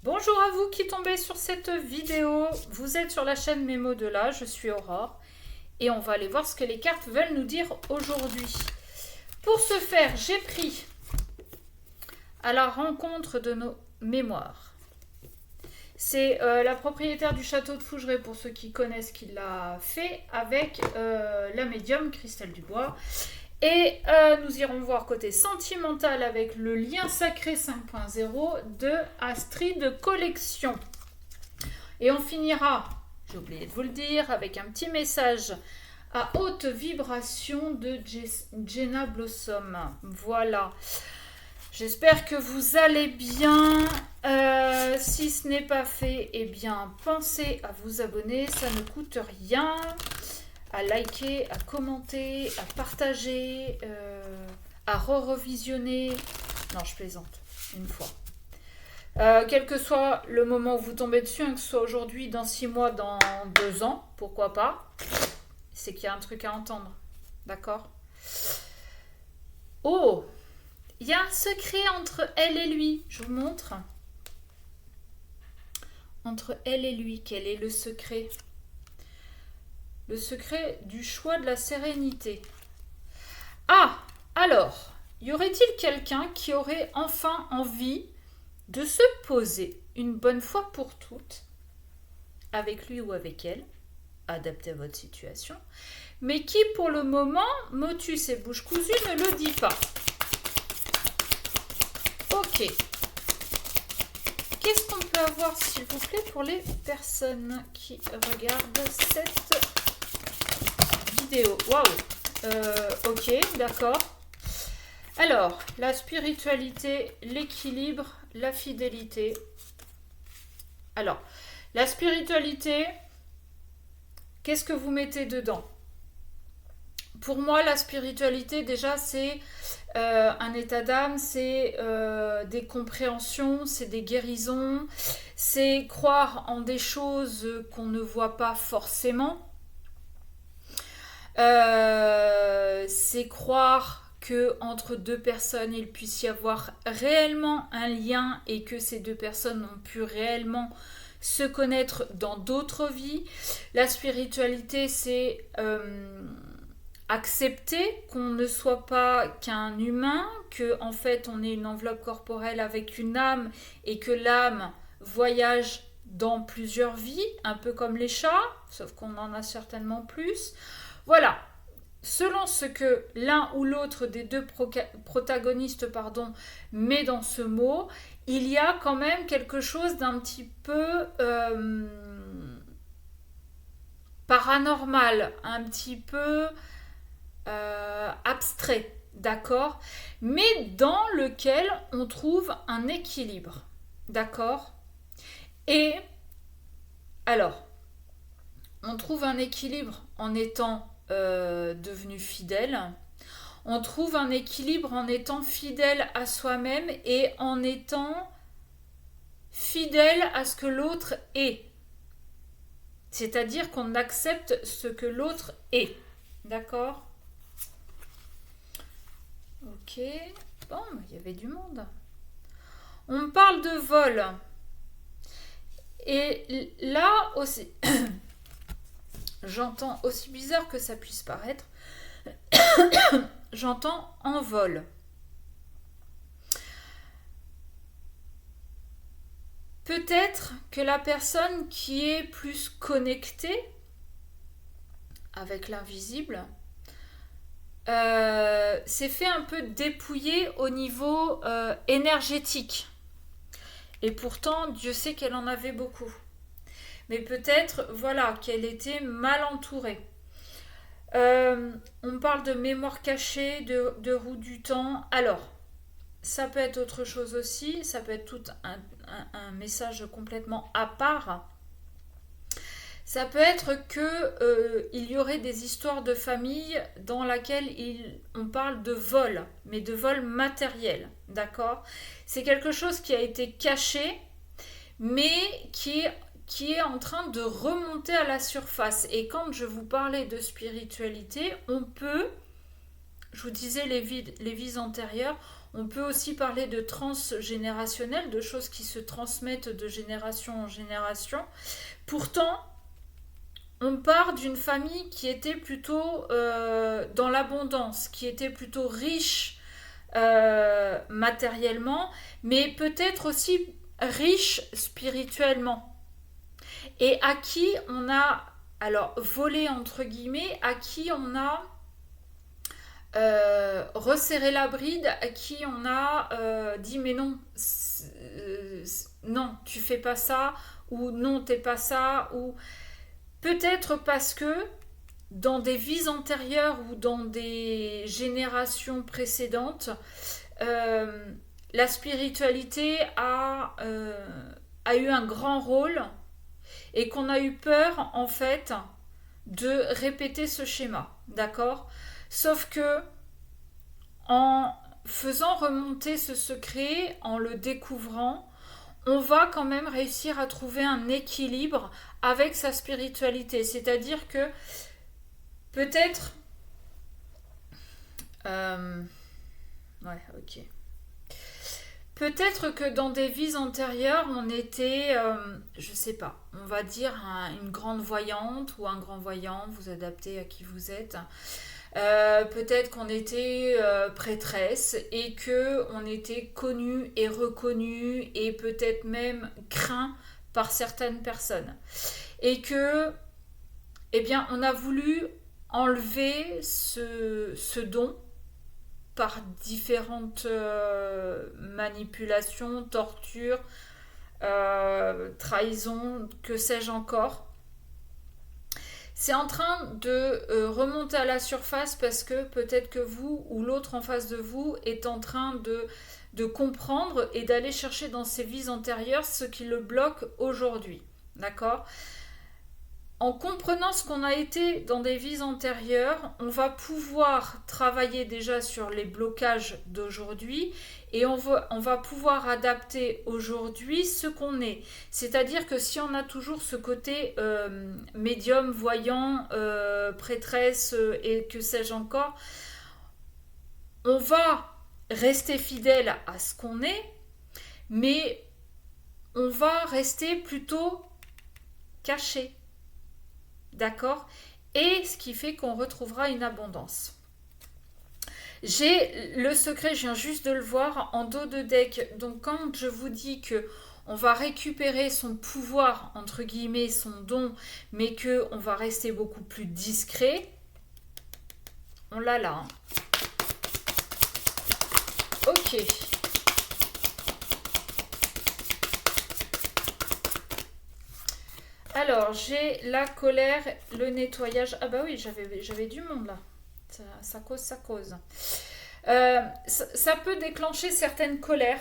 Bonjour à vous qui tombez sur cette vidéo. Vous êtes sur la chaîne Mémo de là, je suis Aurore. Et on va aller voir ce que les cartes veulent nous dire aujourd'hui. Pour ce faire, j'ai pris à la rencontre de nos mémoires. C'est la propriétaire du château de Fougeray, pour ceux qui connaissent, qui l'a fait avec la médium Christelle Dubois. Et nous irons voir côté sentimental avec le lien sacré 5.0 de Astrid Collection. Et on finira, j'ai oublié de vous le dire, avec un petit message à haute vibration de Jenna Blossom. Voilà. J'espère que vous allez bien. Si ce n'est pas fait, eh bien, pensez à vous abonner, ça ne coûte rien. À liker, à commenter, à partager, à re-revisionner. Non, je plaisante, une fois. Quel que soit le moment où vous tombez dessus, hein, que ce soit aujourd'hui, dans 6 mois, dans 2 ans, pourquoi pas, c'est qu'il y a un truc à entendre. D'accord ? Oh, il y a un secret entre elle et lui. Je vous montre. Entre elle et lui, quel est le secret ? Le secret du choix de la sérénité. Ah, alors, y aurait-il quelqu'un qui aurait enfin envie de se poser une bonne fois pour toutes, avec lui ou avec elle, adapté à votre situation, mais qui pour le moment, motus et bouche cousue, ne le dit pas. Ok. Qu'est-ce qu'on peut avoir, s'il vous plaît, pour les personnes qui regardent cette vidéo? Waouh. Ok, d'accord. Alors, la spiritualité, l'équilibre, la fidélité. Alors, la spiritualité, qu'est-ce que vous mettez dedans? Pour moi, la spiritualité, déjà, c'est un état d'âme, c'est des compréhensions, c'est des guérisons, c'est croire en des choses qu'on ne voit pas forcément. C'est croire que entre deux personnes il puisse y avoir réellement un lien et que ces deux personnes ont pu réellement se connaître dans d'autres vies. La spiritualité, c'est accepter qu'on ne soit pas qu'un humain, que en fait on est une enveloppe corporelle avec une âme et que l'âme voyage dans plusieurs vies, un peu comme les chats, sauf qu'on en a certainement plus. Voilà, selon ce que l'un ou l'autre des deux protagonistes met dans ce mot, il y a quand même quelque chose d'un petit peu paranormal, un petit peu abstrait, d'accord, mais dans lequel on trouve un équilibre, d'accord. Et alors, on trouve un équilibre en étant devenu fidèle. On trouve un équilibre en étant fidèle à soi-même et en étant fidèle à ce que l'autre est. C'est-à-dire qu'on accepte ce que l'autre est. D'accord ? Ok. Bon, il y avait du monde. On parle de vol. Et là aussi... J'entends, aussi bizarre que ça puisse paraître, j'entends en vol. Peut-être que la personne qui est plus connectée avec l'invisible s'est fait un peu dépouiller au niveau énergétique. Et pourtant, Dieu sait qu'elle en avait beaucoup. Mais peut-être, voilà, qu'elle était mal entourée. On parle de mémoire cachée, de roue du temps. Alors, ça peut être autre chose aussi. Ça peut être tout un message complètement à part. Ça peut être que il y aurait des histoires de famille dans laquelle on parle de vol, mais de vol matériel, d'accord ? C'est quelque chose qui a été caché, mais qui est en train de remonter à la surface. Et quand je vous parlais de spiritualité, on peut, je vous disais les vies antérieures, On peut aussi parler de transgénérationnel, de choses qui se transmettent de génération en génération. Pourtant, on part d'une famille qui était plutôt dans l'abondance, qui était plutôt riche matériellement, mais peut-être aussi riche spirituellement. Et à qui on a, alors volé entre guillemets, à qui on a resserré la bride, à qui on a dit mais non, non, tu fais pas ça, ou non, t'es pas ça, ou peut-être parce que dans des vies antérieures ou dans des générations précédentes, la spiritualité a eu un grand rôle et qu'on a eu peur en fait de répéter ce schéma, d'accord ? Sauf que en faisant remonter ce secret, en le découvrant, on va quand même réussir à trouver un équilibre avec sa spiritualité. C'est-à-dire que peut-être... ouais, ok. Peut-être que dans des vies antérieures, on était, je sais pas, on va dire une grande voyante ou un grand voyant, vous adaptez à qui vous êtes. Peut-être qu'on était prêtresse et que on était connu et reconnu et peut-être même craint par certaines personnes. Et que, eh bien, on a voulu enlever ce don par différentes manipulations, tortures, trahisons, que sais-je encore. C'est en train de remonter à la surface parce que peut-être que vous ou l'autre en face de vous est en train de comprendre et d'aller chercher dans ses vies antérieures ce qui le bloque aujourd'hui. D'accord ? En comprenant ce qu'on a été dans des vies antérieures, on va pouvoir travailler déjà sur les blocages d'aujourd'hui et on va pouvoir adapter aujourd'hui ce qu'on est. C'est-à-dire que si on a toujours ce côté médium, voyant, prêtresse et que sais-je encore, on va rester fidèle à ce qu'on est, mais on va rester plutôt caché. D'accord ? Et ce qui fait qu'on retrouvera une abondance. J'ai le secret, je viens juste de le voir en dos de deck. Donc quand je vous dis que on va récupérer son pouvoir, entre guillemets, son don, mais qu'on va rester beaucoup plus discret, on l'a là. Hein. Ok. Alors, j'ai la colère, le nettoyage. Ah bah oui, j'avais du monde là. Ça cause. Ça peut déclencher certaines colères.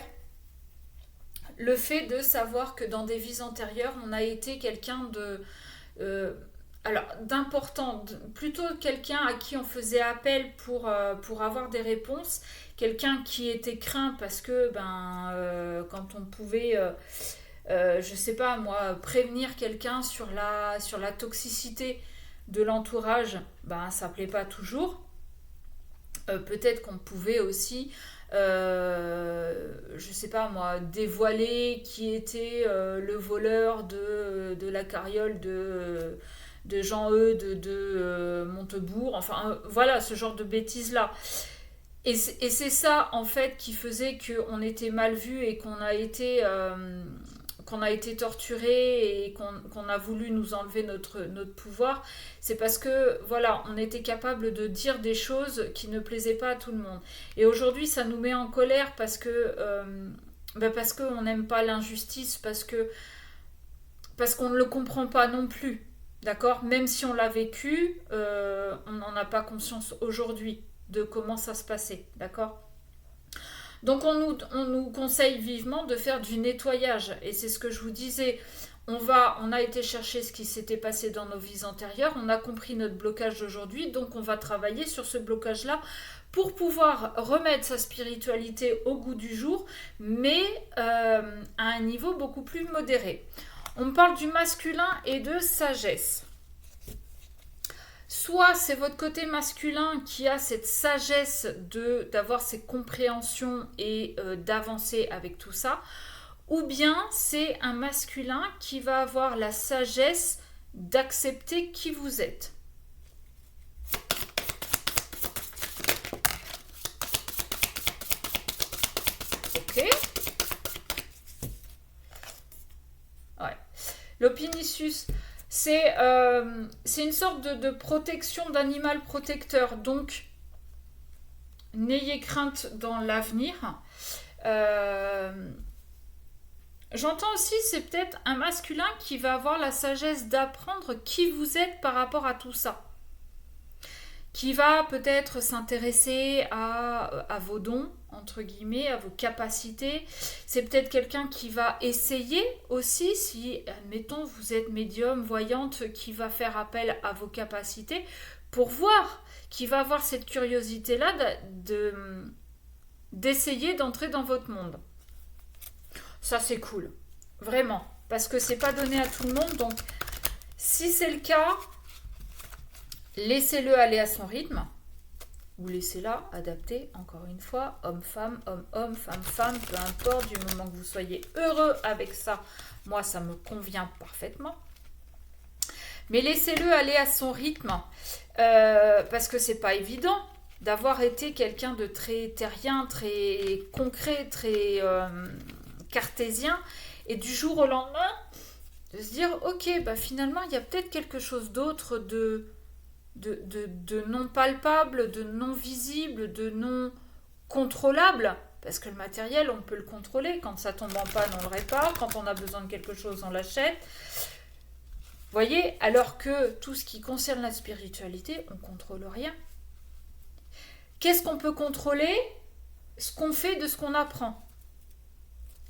Le fait de savoir que dans des vies antérieures, on a été quelqu'un d'important. Plutôt quelqu'un à qui on faisait appel pour avoir des réponses. Quelqu'un qui était craint parce que quand on pouvait... je sais pas moi, prévenir quelqu'un sur la toxicité de l'entourage, ça plaît pas toujours. Peut-être qu'on pouvait aussi, je sais pas moi, dévoiler qui était le voleur de la carriole de Jean-Eudes de Montebourg, enfin voilà, ce genre de bêtises-là. Et c'est ça en fait qui faisait qu'on était mal vu et qu'on a été torturé et qu'on a voulu nous enlever notre pouvoir, c'est parce que voilà, on était capable de dire des choses qui ne plaisaient pas à tout le monde. Et aujourd'hui, ça nous met en colère parce qu'on n'aime pas l'injustice, parce qu'on ne le comprend pas non plus, d'accord ? Même si on l'a vécu, on n'en a pas conscience aujourd'hui de comment ça se passait, d'accord ? Donc on nous conseille vivement de faire du nettoyage. Et c'est ce que je vous disais. On a été chercher ce qui s'était passé dans nos vies antérieures. On a compris notre blocage d'aujourd'hui. Donc on va travailler sur ce blocage-là pour pouvoir remettre sa spiritualité au goût du jour, mais à un niveau beaucoup plus modéré. On parle du masculin et de sagesse. Soit c'est votre côté masculin qui a cette sagesse d'avoir ces compréhensions et d'avancer avec tout ça, ou bien c'est un masculin qui va avoir la sagesse d'accepter qui vous êtes. Ok. Ouais. L'Opinisus, c'est une sorte de protection, d'animal protecteur. Donc, n'ayez crainte dans l'avenir. J'entends aussi, c'est peut-être un masculin qui va avoir la sagesse d'apprendre qui vous êtes par rapport à tout ça. Qui va peut-être s'intéresser à vos dons, entre guillemets, à vos capacités. C'est peut-être quelqu'un qui va essayer aussi, si, admettons, vous êtes médium, voyante, qui va faire appel à vos capacités pour voir, qui va avoir cette curiosité-là d'essayer d'entrer dans votre monde. Ça, c'est cool. Vraiment. Parce que c'est pas donné à tout le monde. Donc, si c'est le cas, laissez-le aller à son rythme. Ou laissez-la adapter, encore une fois, homme-femme, homme-homme, femme-femme, peu importe, du moment que vous soyez heureux avec ça. Moi, ça me convient parfaitement. Mais laissez-le aller à son rythme. Parce que c'est pas évident d'avoir été quelqu'un de très terrien, très concret, très cartésien, et du jour au lendemain, de se dire, ok, bah finalement, il y a peut-être quelque chose d'autre de non palpable, de non visible, de non contrôlable, parce que le matériel, on peut le contrôler. Quand ça tombe en panne, on le répare. Quand on a besoin de quelque chose, on l'achète. Vous voyez, alors que tout ce qui concerne la spiritualité, on ne contrôle rien. Qu'est-ce qu'on peut contrôler? Ce qu'on fait de ce qu'on apprend.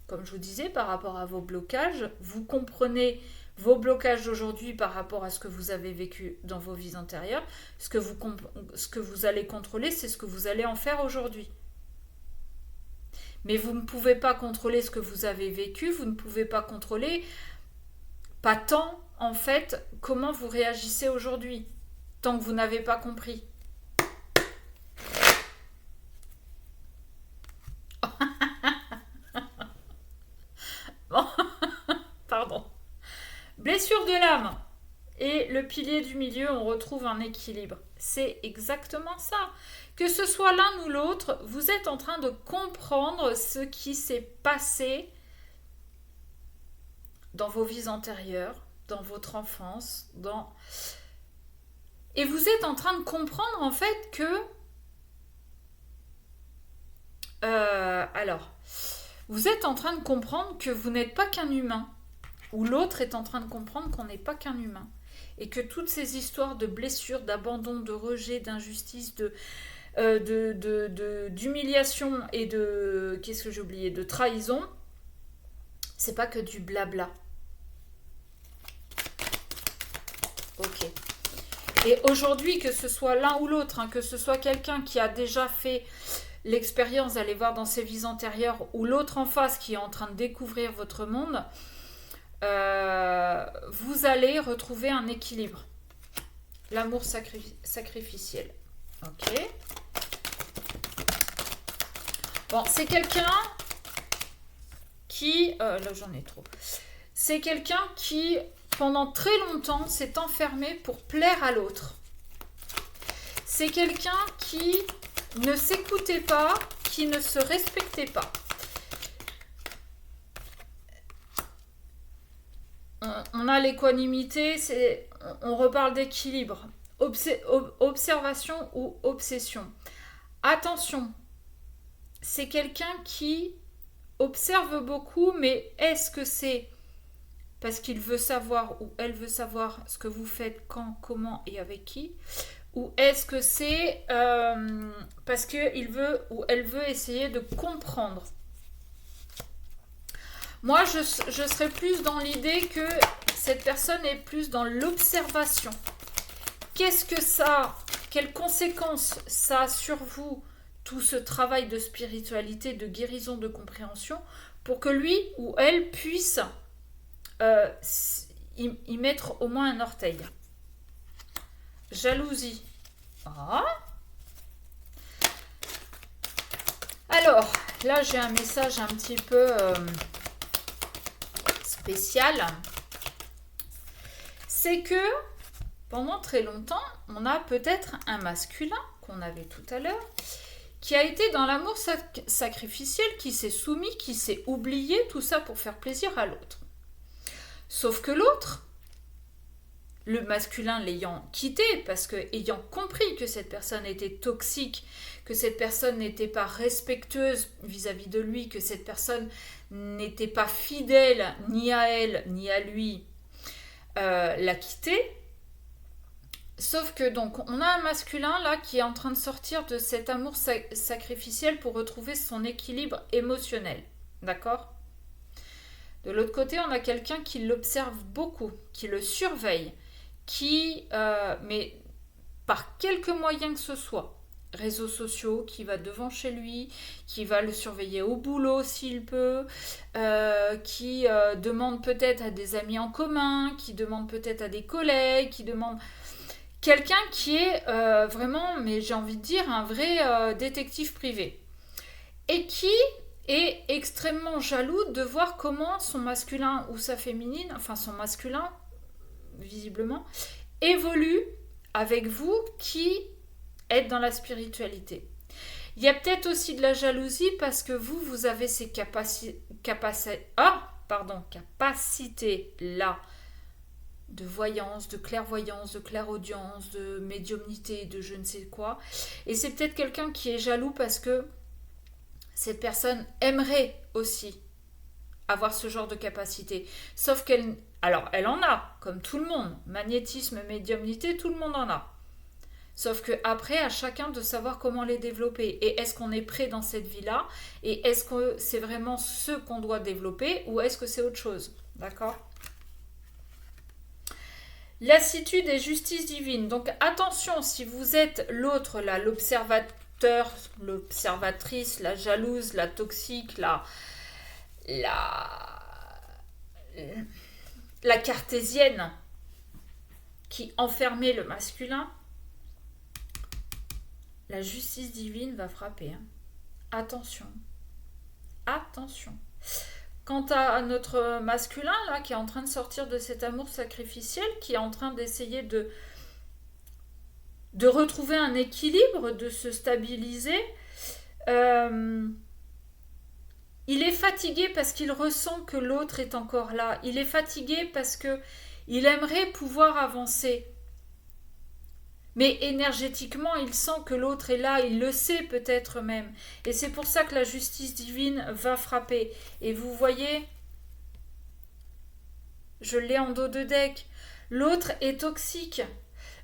Comme je vous disais, par rapport à vos blocages, vous comprenez vos blocages d'aujourd'hui par rapport à ce que vous avez vécu dans vos vies antérieures. Ce que vous allez contrôler, c'est ce que vous allez en faire aujourd'hui. Mais vous ne pouvez pas contrôler ce que vous avez vécu, vous ne pouvez pas contrôler, pas tant en fait, comment vous réagissez aujourd'hui, tant que vous n'avez pas compris. Bon, pardon. Blessure de l'âme et le pilier du milieu, on retrouve un équilibre. C'est exactement ça. Que ce soit l'un ou l'autre, vous êtes en train de comprendre ce qui s'est passé dans vos vies antérieures, dans votre enfance, et vous êtes en train de comprendre en fait que vous êtes en train de comprendre que vous n'êtes pas qu'un humain, ou l'autre est en train de comprendre qu'on n'est pas qu'un humain, et que toutes ces histoires de blessures, d'abandon, de rejet, d'injustice, d'humiliation et de trahison, c'est pas que du blabla. Ok. Et aujourd'hui, que ce soit l'un ou l'autre, que ce soit quelqu'un qui a déjà fait l'expérience d'aller voir dans ses vies antérieures, ou l'autre en face qui est en train de découvrir votre monde, vous allez retrouver un équilibre. L'amour sacrificiel. Ok. Bon, c'est quelqu'un qui... là, j'en ai trop. C'est quelqu'un qui, pendant très longtemps, s'est enfermé pour plaire à l'autre. C'est quelqu'un qui ne s'écoutait pas, qui ne se respectait pas. On a l'équanimité, on reparle d'équilibre. Observation ou obsession. Attention, c'est quelqu'un qui observe beaucoup, mais est-ce que c'est parce qu'il veut savoir ou elle veut savoir ce que vous faites, quand, comment et avec qui? Ou est-ce que c'est parce qu'il veut ou elle veut essayer de comprendre? Moi, je serais plus dans l'idée que cette personne est plus dans l'observation. Qu'est-ce que ça, quelles conséquences ça a sur vous, tout ce travail de spiritualité, de guérison, de compréhension, pour que lui ou elle puisse y mettre au moins un orteil. jalousie. Ah. Alors, là, j'ai un message un petit peu spécial. C'est que pendant très longtemps, on a peut-être un masculin qu'on avait tout à l'heure, qui a été dans l'amour sacrificiel, qui s'est soumis, qui s'est oublié, tout ça pour faire plaisir à l'autre. Sauf que l'autre, le masculin l'ayant quitté, parce que ayant compris que cette personne était toxique, que cette personne n'était pas respectueuse vis-à-vis de lui, que cette personne n'était pas fidèle ni à elle ni à lui, l'a quitté. Sauf que donc on a un masculin là qui est en train de sortir de cet amour sacrificiel pour retrouver son équilibre émotionnel. D'accord ? De l'autre côté, on a quelqu'un qui l'observe beaucoup, qui le surveille, qui, mais par quelque moyen que ce soit, réseaux sociaux, qui va devant chez lui, qui va le surveiller au boulot s'il peut, qui demande peut-être à des amis en commun, qui demande peut-être à des collègues, qui demande... Quelqu'un qui est vraiment, mais j'ai envie de dire, un vrai détective privé. Et qui est extrêmement jaloux de voir comment son masculin ou sa féminine, enfin son masculin, visiblement, évolue avec vous qui êtes dans la spiritualité. Il y a peut-être aussi de la jalousie parce que vous avez ces capacités-là de voyance, de clairvoyance, de clairaudience, de médiumnité, de je ne sais quoi. Et c'est peut-être quelqu'un qui est jaloux parce que cette personne aimerait aussi avoir ce genre de capacité. Sauf qu'elle... Alors, elle en a, comme tout le monde. Magnétisme, médiumnité, tout le monde en a. Sauf qu'après, à chacun de savoir comment les développer. Et est-ce qu'on est prêt dans cette vie-là? Et est-ce que c'est vraiment ce qu'on doit développer? Ou est-ce que c'est autre chose? D'accord? Lassitude et justice divine. Donc attention, si vous êtes l'autre, là, l'observateur, l'observatrice, la jalouse, la toxique, la cartésienne qui enfermait le masculin, la justice divine va frapper. Hein. Attention. Attention. Quant à notre masculin, là, qui est en train de sortir de cet amour sacrificiel, qui est en train d'essayer de retrouver un équilibre, de se stabiliser, il est fatigué parce qu'il ressent que l'autre est encore là. Il est fatigué parce qu'il aimerait pouvoir avancer. Mais énergétiquement, il sent que l'autre est là, il le sait peut-être même. Et c'est pour ça que la justice divine va frapper. Et vous voyez, je l'ai en dos de deck, l'autre est toxique.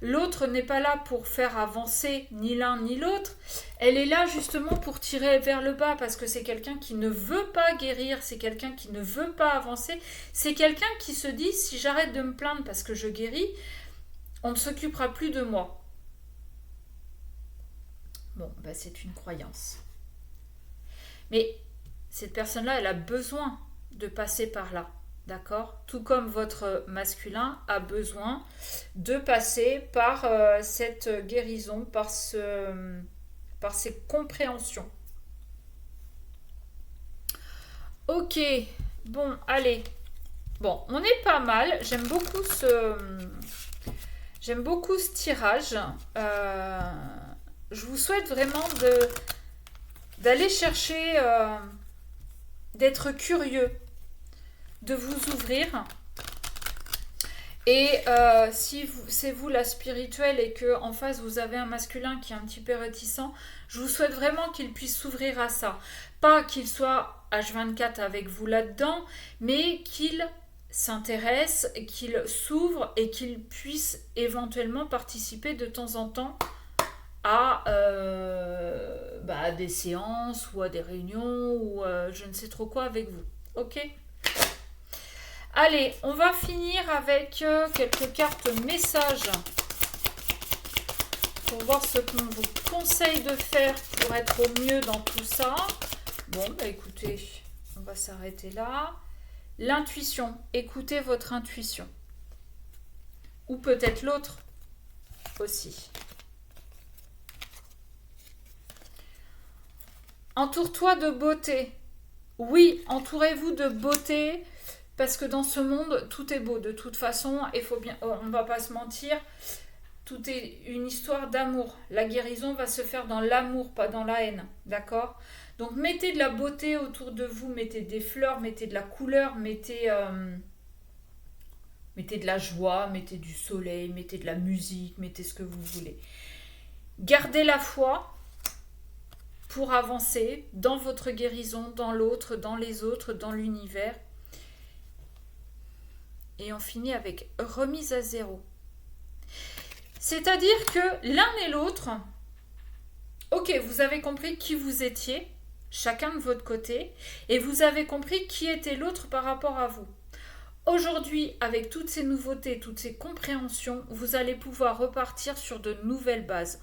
L'autre n'est pas là pour faire avancer ni l'un ni l'autre. Elle est là justement pour tirer vers le bas parce que c'est quelqu'un qui ne veut pas guérir, c'est quelqu'un qui ne veut pas avancer. C'est quelqu'un qui se dit, si j'arrête de me plaindre parce que je guéris, on ne s'occupera plus de moi. Bon, bah c'est une croyance. Mais cette personne-là, elle a besoin de passer par là, d'accord? Tout comme votre masculin a besoin de passer par cette guérison, par ces compréhensions. Ok, bon, allez. Bon, on est pas mal. J'aime beaucoup ce tirage. Je vous souhaite vraiment d'aller chercher, d'être curieux, de vous ouvrir. Et si c'est vous la spirituelle et que en face vous avez un masculin qui est un petit peu réticent, je vous souhaite vraiment qu'il puisse s'ouvrir à ça. Pas qu'il soit H24 avec vous là-dedans, mais qu'il s'intéresse, qu'il s'ouvre et qu'il puisse éventuellement participer de temps en temps à des séances ou à des réunions ou je ne sais trop quoi avec vous. Ok ? Allez, on va finir avec quelques cartes messages pour voir ce qu'on vous conseille de faire pour être au mieux dans tout ça. Bon, bah écoutez, on va s'arrêter là. L'intuition, écoutez votre intuition. Ou peut-être l'autre. aussi. Entoure-toi de beauté. Oui, entourez-vous de beauté, parce que dans ce monde, tout est beau. De toute façon, il faut bien, on ne va pas se mentir, tout est une histoire d'amour. La guérison va se faire dans l'amour, pas dans la haine. D'accord? Donc mettez de la beauté autour de vous, mettez des fleurs, mettez de la couleur, mettez de la joie, mettez du soleil, mettez de la musique, mettez ce que vous voulez. Gardez la foi pour avancer dans votre guérison, dans l'autre, dans les autres, dans l'univers. Et on finit avec remise à zéro. C'est-à-dire que l'un et l'autre, ok, vous avez compris qui vous étiez, chacun de votre côté, et vous avez compris qui était l'autre par rapport à vous. Aujourd'hui, avec toutes ces nouveautés, toutes ces compréhensions, vous allez pouvoir repartir sur de nouvelles bases.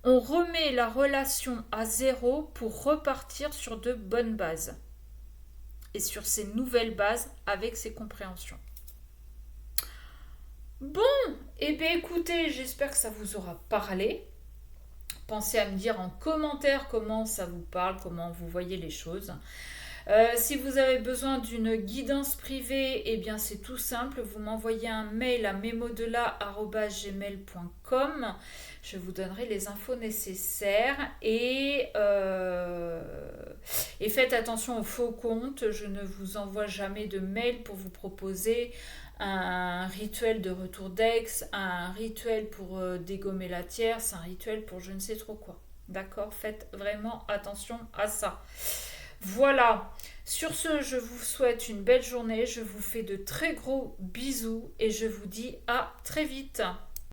On remet la relation à zéro pour repartir sur de bonnes bases. Et sur ces nouvelles bases avec ces compréhensions. Bon, eh bien écoutez, j'espère que ça vous aura parlé. Pensez à me dire en commentaire comment ça vous parle, comment vous voyez les choses. Si vous avez besoin d'une guidance privée, eh bien c'est tout simple, vous m'envoyez un mail à memodela@gmail.com. Je vous donnerai les infos nécessaires et faites attention aux faux comptes. Je ne vous envoie jamais de mail pour vous proposer un rituel de retour d'ex, un rituel pour dégommer la tierce, un rituel pour je ne sais trop quoi. D'accord? Faites vraiment attention à ça. Voilà, sur ce, je vous souhaite une belle journée, je vous fais de très gros bisous et je vous dis à très vite.